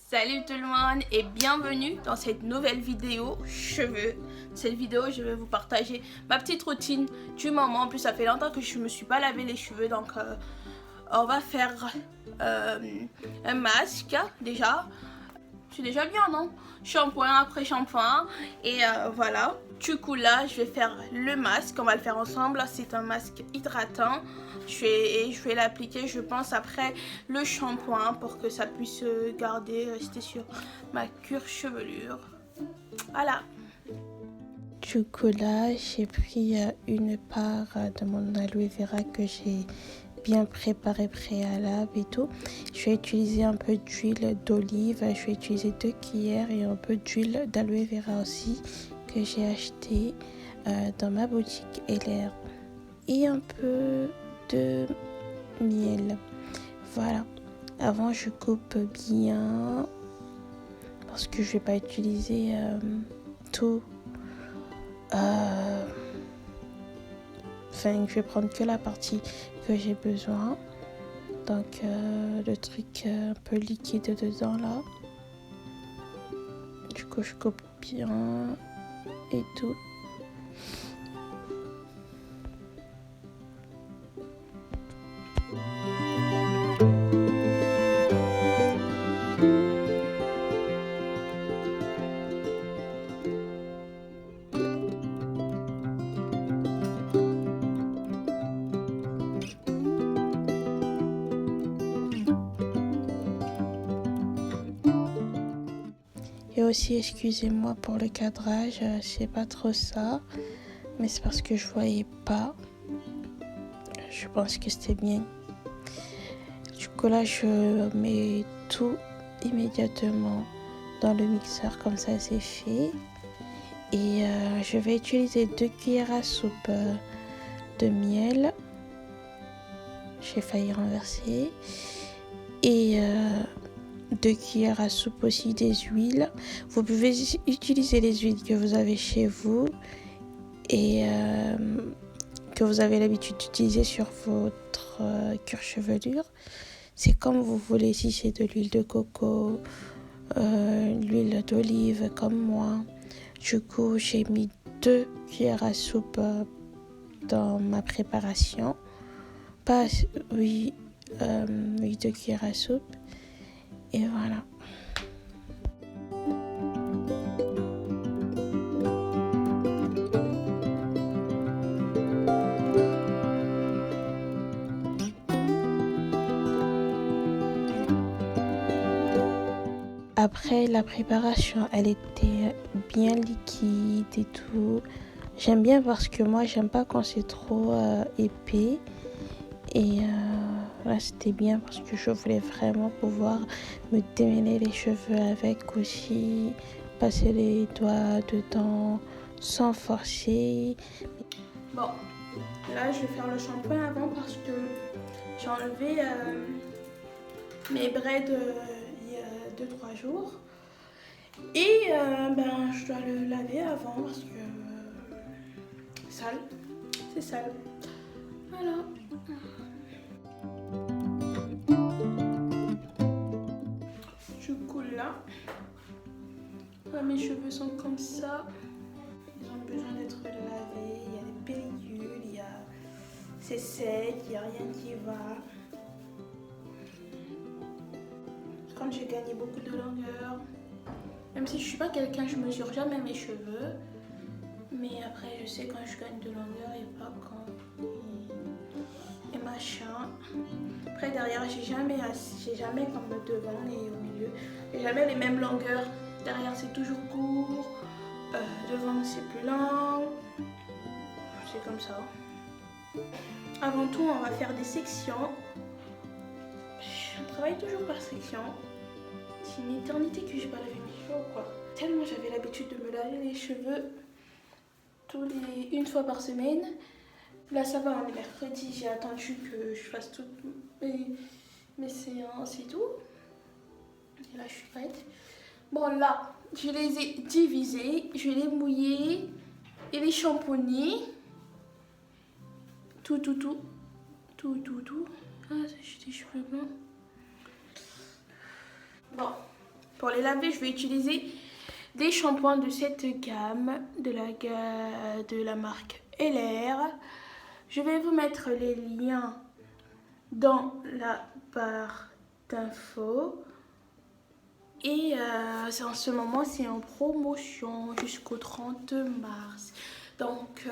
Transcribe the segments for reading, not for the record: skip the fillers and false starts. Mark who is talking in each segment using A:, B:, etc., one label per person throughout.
A: Salut tout le monde et bienvenue dans cette nouvelle vidéo cheveux. Cette vidéo, je vais vous partager ma petite routine du moment. En plus, ça fait longtemps que je me suis pas lavé les cheveux, donc on va faire un masque déjà. C'est déjà bien, non? Shampoing après shampoing et voilà. Du coup là, je vais faire le masque. On va le faire ensemble. C'est un masque hydratant. Je vais l'appliquer, je pense, après le shampoing pour que ça puisse rester sur ma cure chevelure. Voilà. Du coup là, j'ai pris une part de mon aloe vera que j'ai bien préparé préalable et tout. Je vais utiliser un peu d'huile d'olive, je vais utiliser 2 cuillères et un peu d'huile d'aloe vera aussi que j'ai acheté dans ma boutique LR et un peu de miel. Voilà. Avant, je coupe bien parce que je vais pas utiliser tout. Enfin, je vais prendre que la partie que j'ai besoin. Donc, le truc un peu liquide dedans là. Du coup, je coupe bien et tout. Et aussi, excusez-moi pour le cadrage, c'est pas trop ça, mais c'est parce que je voyais pas. Je pense que c'était bien. Du coup là, je mets tout immédiatement dans le mixeur, comme ça c'est fait. Et je vais utiliser 2 cuillères à soupe de miel. J'ai failli renverser. Et 2 cuillères à soupe aussi des huiles. Vous pouvez utiliser les huiles que vous avez chez vous et que vous avez l'habitude d'utiliser sur votre cure chevelure. C'est comme vous voulez, si c'est de l'huile de coco, l'huile d'olive comme moi. Du coup, j'ai mis 2 cuillères à soupe dans ma préparation. Oui, 2 cuillères à soupe. Et voilà. Après la préparation, elle était bien liquide et tout. J'aime bien parce que moi, j'aime pas quand c'est trop épais. Et là, c'était bien parce que je voulais vraiment pouvoir me démêler les cheveux avec aussi, passer les doigts dedans sans forcer. Bon, là, je vais faire le shampoing avant parce que j'ai enlevé mes braids il y a 2-3 jours. Et je dois le laver avant parce que sale, c'est sale. Voilà. Du coup là, mes cheveux sont comme ça. Ils ont besoin d'être lavés. Il y a des pellicules, c'est sec, il n'y a rien qui va. Comme j'ai gagné beaucoup de longueur, même si je suis pas quelqu'un, je mesure jamais mes cheveux. Mais après, je sais quand je gagne de longueur et pas quand. Et machin. Après, derrière, j'ai jamais comme devant et au milieu. J'ai jamais les mêmes longueurs. Derrière, c'est toujours court. Devant, c'est plus long. C'est comme ça. Avant tout, on va faire des sections. On travaille toujours par section. C'est une éternité que j'ai pas lavé mes cheveux ou quoi. Tellement j'avais l'habitude de me laver les cheveux une fois par semaine. Là ça va, on est mercredi, j'ai attendu que je fasse toutes mes séances et tout. Et là je suis prête. Bon là, je les ai divisés, je les ai mouillés et les shampoingés. Tout. Ah, j'ai des cheveux blancs. Bon, Pour les laver, je vais utiliser des shampoings de cette gamme, de la marque LR. Je vais vous mettre les liens dans la barre d'infos. Et en ce moment, c'est en promotion jusqu'au 30 mars. Donc,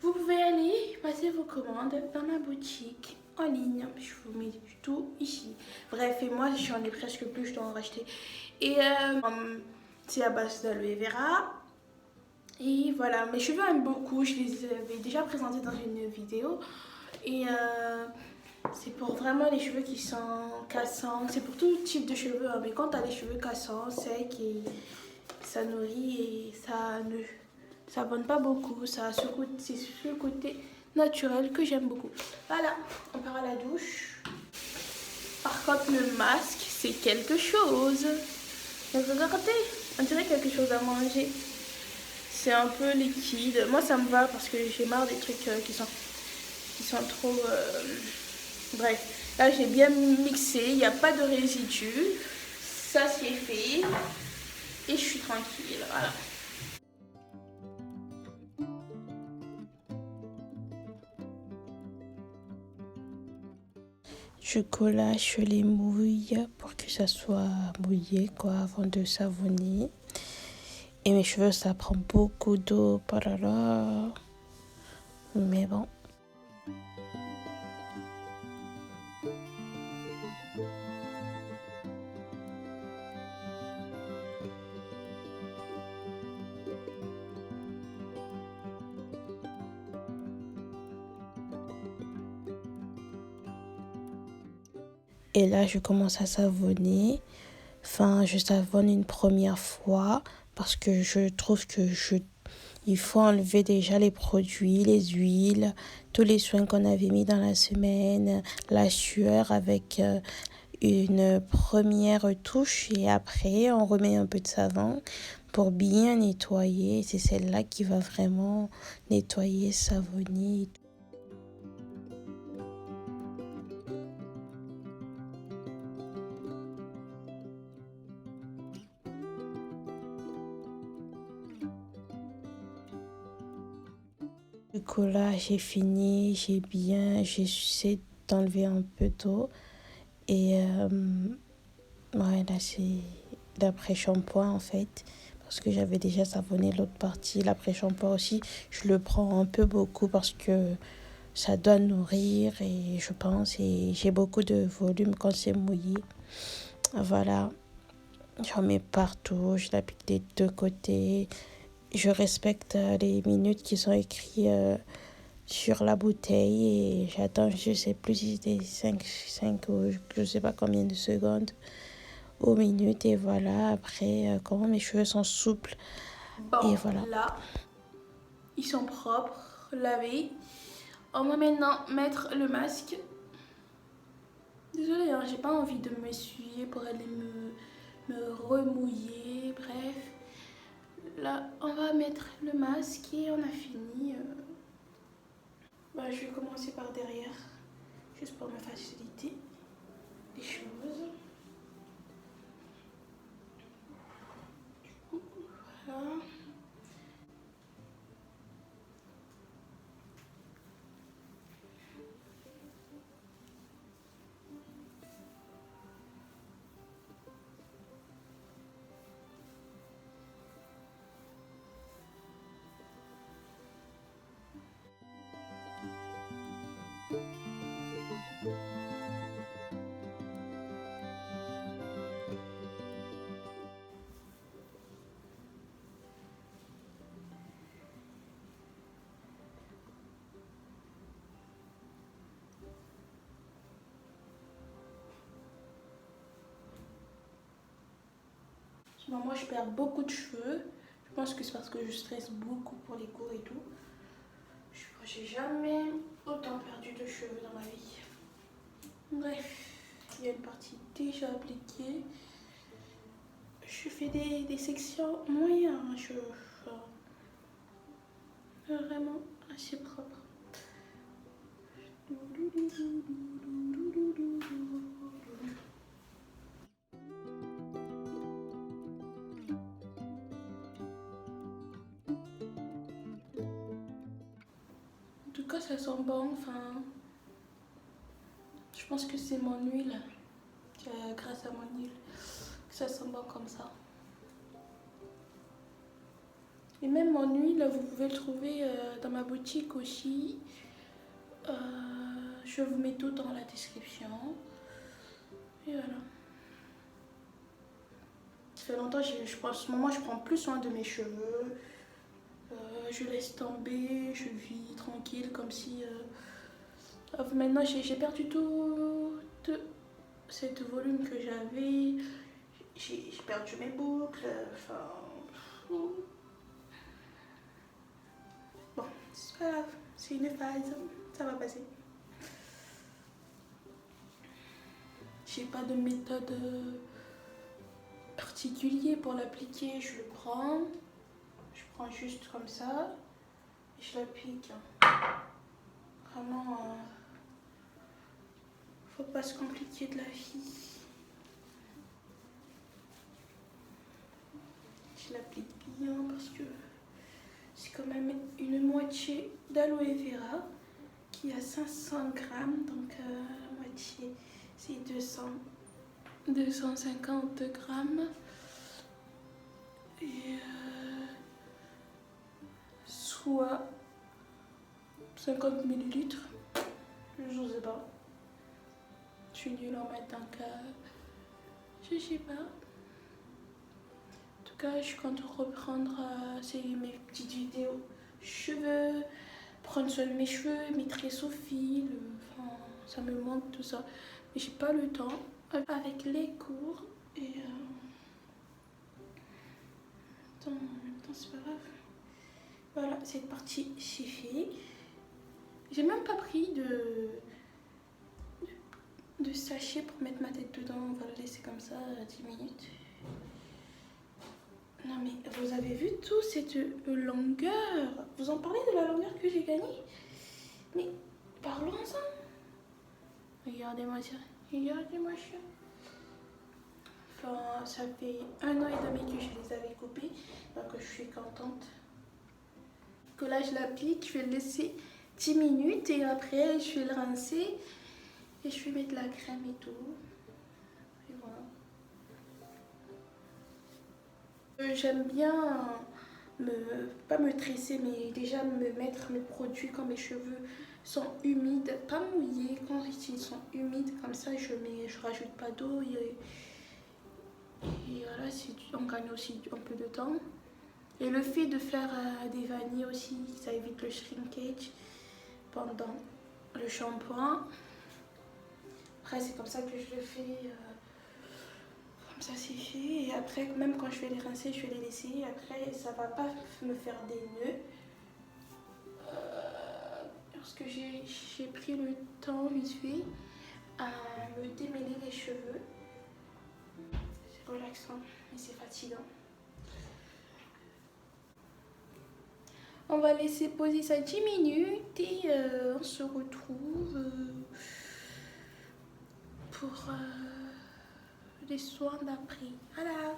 A: vous pouvez aller passer vos commandes dans ma boutique en ligne. Je vous mets tout ici. Bref, et moi, j'en ai presque plus, je dois en racheter. Et c'est à base d'aloe vera. Et voilà, mes cheveux aiment beaucoup. Je les avais déjà présentés dans une vidéo. Et c'est pour vraiment les cheveux qui sont cassants. C'est pour tout type de cheveux. Hein. Mais quand tu as les cheveux cassants, secs, et ça nourrit et ça abonne pas beaucoup. C'est ce côté naturel que j'aime beaucoup. Voilà, on part à la douche. Par contre, le masque, c'est quelque chose. Mais regardez, on dirait quelque chose à manger. C'est un peu liquide. Moi, ça me va parce que j'ai marre des trucs qui sont trop... Bref, là, j'ai bien mixé. Il n'y a pas de résidus. Ça, c'est fait. Et je suis tranquille. Voilà. Je collache les mouilles pour que ça soit mouillé quoi, avant de savonner. Et mes cheveux, ça prend beaucoup d'eau. Oh là là. Mais bon. Et là, je commence à savonner. Enfin, je savonne une première fois parce que je trouve que il faut enlever déjà les produits, les huiles, tous les soins qu'on avait mis dans la semaine, la sueur avec une première touche et après on remet un peu de savon pour bien nettoyer. C'est celle-là qui va vraiment nettoyer, savonner. Du coup là j'ai fini, j'essaie d'enlever un peu d'eau et ouais là c'est l'après-shampoing en fait parce que j'avais déjà savonné l'autre partie. L'après-shampoing aussi je le prends un peu beaucoup parce que ça doit nourrir et je pense et j'ai beaucoup de volume quand c'est mouillé. Voilà, j'en mets partout, je l'applique des deux côtés. Je respecte les minutes qui sont écrites sur la bouteille et j'attends, je sais plus si c'était 5 ou je sais pas combien de secondes aux minutes et voilà, après comment mes cheveux sont souples. Bon, et voilà. Là, ils sont propres, lavés. On va maintenant mettre le masque. Désolée, hein, j'ai pas envie de m'essuyer pour aller me remouiller, bref. Là, on va mettre le masque et on a fini. Je vais commencer par derrière, juste pour me faciliter les choses. Voilà. Moi, je perds beaucoup de cheveux. Je pense que c'est parce que je stresse beaucoup pour les cours et tout. J'ai jamais autant perdu de cheveux dans ma vie. Bref, il y a une partie déjà appliquée. Je fais des sections moyennes. Vraiment assez propre. cas, ça sent bon. Enfin, je pense que c'est mon huile. Grâce à mon huile, que ça sent bon comme ça. Et même mon huile, vous pouvez le trouver dans ma boutique aussi. Je vous mets tout dans la description. Et voilà. Ça fait longtemps, en ce moment, je prends plus soin de mes cheveux. Je laisse tomber, je vis tranquille comme si... maintenant, j'ai perdu tout cette volume que j'avais. J'ai perdu mes boucles. Enfin... Bon, c'est pas grave, c'est une phase, ça va passer. J'ai pas de méthode particulière pour l'appliquer, je le prends. Je prends juste comme ça et je l'applique. Vraiment, faut pas se compliquer de la vie. Je l'applique bien parce que c'est quand même une moitié d'aloe vera qui a 500 grammes, donc la moitié c'est 250 grammes. Et soit 50 millilitres, je sais pas. Je suis nulle en maths, donc je sais pas. En tout cas, je compte reprendre mes petites vidéos cheveux, prendre soin de mes cheveux, mes tresses au fil, enfin, ça me manque tout ça. Mais j'ai pas le temps avec les cours et en même temps c'est pas grave. Voilà, cette partie c'est fait. J'ai même pas pris de sachet pour mettre ma tête dedans. On va le laisser comme ça 10 minutes. Non mais vous avez vu tout cette longueur? Vous en parlez de la longueur que j'ai gagnée? Mais parlons-en. Regardez-moi ça. Regardez-moi ça. Enfin, ça fait 1 an et demi que je les avais coupés. Donc je suis contente. Que là je l'applique, je vais le laisser 10 minutes et après je vais le rincer et je vais mettre la crème et tout. Et voilà. J'aime bien pas me tresser, mais déjà me mettre mes produits quand mes cheveux sont humides, pas mouillés, quand ils sont humides comme ça je rajoute pas d'eau et voilà, on gagne aussi un peu de temps. Et le fait de faire des vanilles aussi, ça évite le shrinkage pendant le shampoing. Après c'est comme ça que je le fais, comme ça c'est fait. Et après même quand je vais les rincer, je vais les laisser. Après ça va pas me faire des nœuds. Parce que j'ai pris le temps vite fait à me démêler les cheveux. C'est relaxant mais c'est fatigant. On va laisser poser ça 10 minutes et on se retrouve pour les soins d'après. Voilà.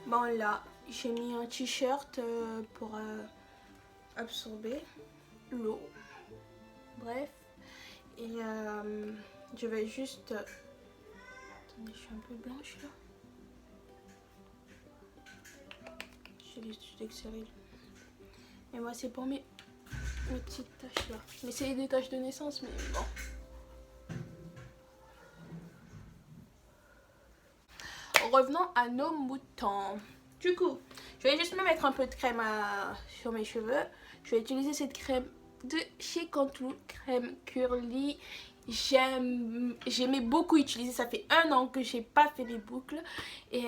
A: Bon là, j'ai mis un t-shirt pour absorber l'eau. Bref. Et je vais juste... Attendez, je suis un peu blanche là. J'ai des trucs sérieux. Et moi c'est pour mes petites taches là. Mais c'est des taches de naissance, mais bon. Revenons à nos moutons. Du coup, je vais juste me mettre un peu de crème sur mes cheveux. Je vais utiliser cette crème de chez Cantu, crème curly. J'aimais beaucoup utiliser, ça fait 1 an que j'ai pas fait les boucles. Et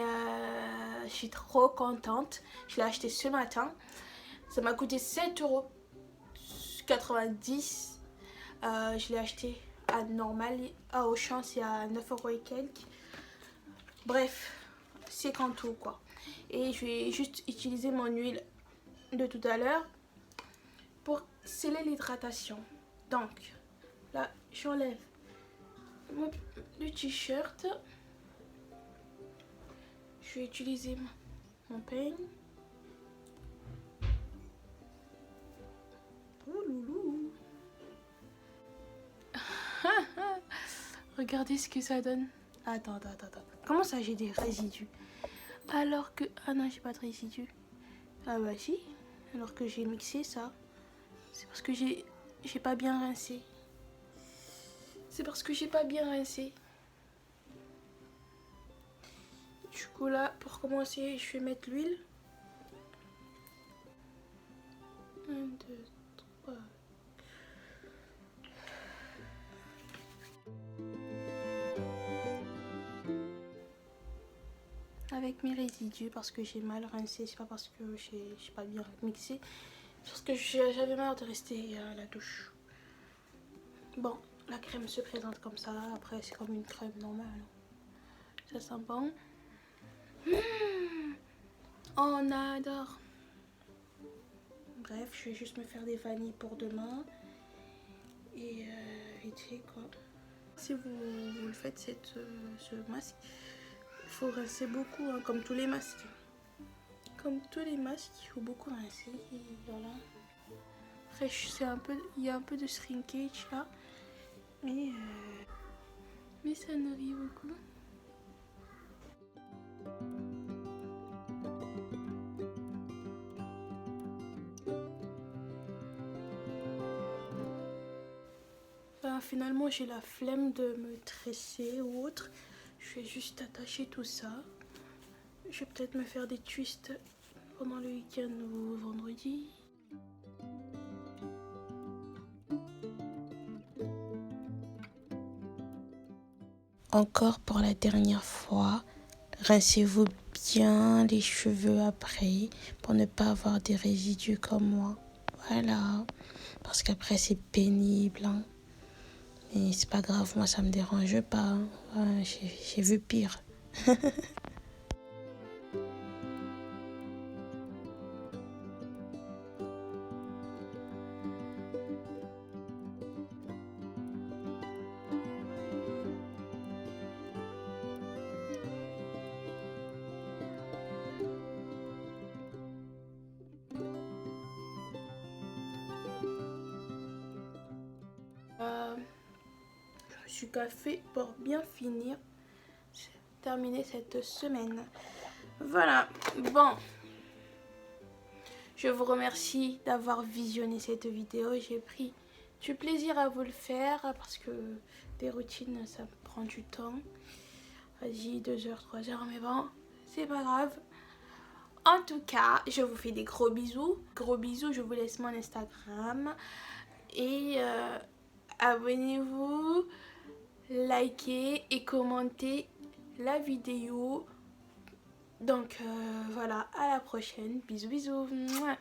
A: je suis trop contente. Je l'ai acheté ce matin. Ça m'a coûté 7,90 €. Je l'ai acheté à Normal, à Auchan, c'est à 9 € et quelques. Bref, c'est Cantu quoi. Et je vais juste utiliser mon huile de tout à l'heure pour sceller l'hydratation. Donc, Là, j'enlève le t-shirt. Je vais utiliser mon peigne. Oh loulou. Regardez ce que ça donne. Attends. Comment ça j'ai des résidus? Alors que... Ah non, j'ai pas de résidus. Ah bah si. Alors que j'ai mixé ça. C'est parce que j'ai pas bien rincé. C'est parce que j'ai pas bien rincé. Du coup là, pour commencer, je vais mettre l'huile. 1, 2, 3. Avec mes résidus parce que j'ai mal rincé, c'est pas parce que j'ai pas bien mixé, c'est parce que j'avais marre de rester à la douche. Bon, la crème se présente comme ça, après c'est comme une crème normale. Ça sent bon. On adore. Bref, je vais juste me faire des vanilles pour demain. Et vite fait quoi. Si vous le faites ce masque, il faut rincer beaucoup, hein, comme tous les masques. Comme tous les masques, il faut beaucoup rincer. Et voilà. Après, il y a un peu de shrinkage là. Mais ça nourrit beaucoup. Ben, finalement, j'ai la flemme de me tresser ou autre. Je vais juste attacher tout ça. Je vais peut-être me faire des twists pendant le week-end ou vendredi. Encore pour la dernière fois, rincez-vous bien les cheveux après pour ne pas avoir des résidus comme moi. Voilà, parce qu'après c'est pénible. Hein. Mais c'est pas grave, moi ça me dérange pas. Hein. Ouais, j'ai vu pire. Je suis café pour bien finir, terminer cette semaine. Voilà, bon. Je vous remercie d'avoir visionné cette vidéo. J'ai pris du plaisir à vous le faire parce que des routines, ça prend du temps. Vas-y, 2 heures, 3 heures, mais bon, c'est pas grave. En tout cas, je vous fais des gros bisous. Gros bisous, je vous laisse mon Instagram. Et abonnez-vous, likez et commentez la vidéo. Donc voilà, à la prochaine. Bisous bisous. Mouah.